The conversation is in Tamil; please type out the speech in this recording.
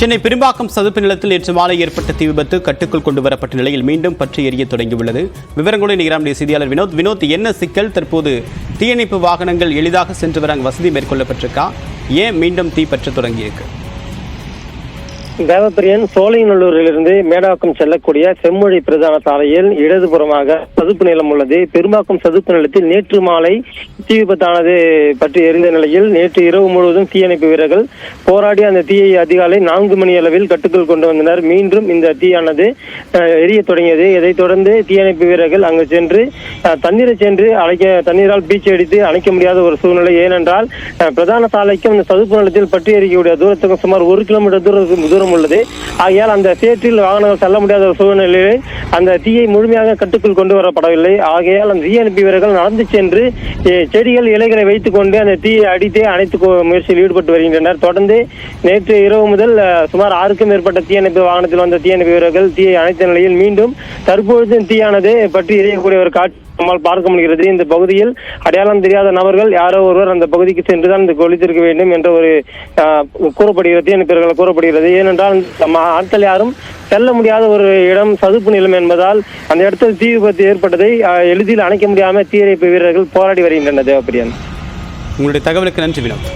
சென்னை பெரும்பாக்கம் சதுப்பு நிலத்தில் நேற்று மாலை ஏற்பட்ட தீ விபத்து கட்டுக்குள் கொண்டு வரப்பட்ட நிலையில் மீண்டும் பற்றி எரிய தொடங்கியுள்ளது. விவரங்களுடன் நிகராம் செய்தியாளர் வினோத், என்ன சிக்கல்? தற்போது தீயணைப்பு வாகனங்கள் எளிதாக சென்று வர வசதி மேற்கொள்ளப்பட்டிருக்கா? ஏன் மீண்டும் தீ பற்ற தொடங்கியிருக்கு? தேவப்பிரியன், சோலைநல்லூரிலிருந்து மேடாக்கம் செல்லக்கூடிய செம்மொழி பிரதான சாலையில் இடதுபுறமாக சதுப்பு நிலம் உள்ளது. பெரும்பாக்கம் சதுப்பு நிலத்தில் நேற்று மாலை தீ விபத்தானது பற்றி எரிந்த நிலையில் நேற்று இரவு முழுவதும் தீயணைப்பு வீரர்கள் போராடி அந்த தீயை அதிகாலை 4 மணி அளவில் கட்டுக்குள் கொண்டு வந்தனர். மீண்டும் இந்த தீயானது எரிய தொடங்கியது. இதைத் தொடர்ந்து தீயணைப்பு வீரர்கள் அங்கு சென்று தண்ணீரை சென்று தண்ணீரால் பீச்சு அடித்து அணைக்க முடியாத ஒரு சூழ்நிலை. ஏனென்றால் பிரதான சாலைக்கும் இந்த சதுப்பு நிலத்தில் பற்றி எரிக்கக்கூடிய தூரத்துக்கும் சுமார் 1 கிலோமீட்டர் தூரம் உள்ளது. ஆகையால் அந்த சேற்றில் வாகனங்கள் செல்ல முடியாத ஒரு சூழ்நிலையில் அந்த தீயை முழுமையாக கட்டுக்குள் கொண்டு வரப்படவில்லை. ஆகையால் அந்த தீயணைப்பு வீரர்கள் நடந்து சென்று செடிகள் இலைகளை வைத்துக் கொண்டு அந்த தீயை அடித்தே அணைத்து முயற்சியில் ஈடுபட்டு வருகின்றனர். தொடர்ந்து நேற்று இரவு முதல் சுமார் 6க்கும் மேற்பட்ட தீயணைப்பு வாகனத்தில் வந்த தீயணைப்பு வீரர்கள் தீயை அணைத்த நிலையில் மீண்டும் தற்பொழுது தீயானது பற்றி எரியக்கூடிய ஒரு காட்சி நம்மால் பார்க்க முடிகிறது. இந்த பகுதியில் அடையாளம் தெரியாத நபர்கள் யாரோ ஒருவர் அந்த பகுதிக்கு சென்றுதான் இந்த ஒழித்திருக்க வேண்டும் என்ற ஒரு கூறப்படுகிறது, தீயணைப்பவர்கள் கூறப்படுகிறது. ஏனென்றால் ஆட்கள் யாரும் செல்ல முடியாத ஒரு இடம் சதுப்பு நிலம் என்பதால் அந்த இடத்தில் தீ விபத்து ஏற்பட்டதை எளிதில் அணைக்க முடியாமல் தீயணைப்பு வீரர்கள் போராடி வருகின்றனர். தேவப்பிரியன், உங்களுடைய தகவலுக்கு நன்றி வினோத்.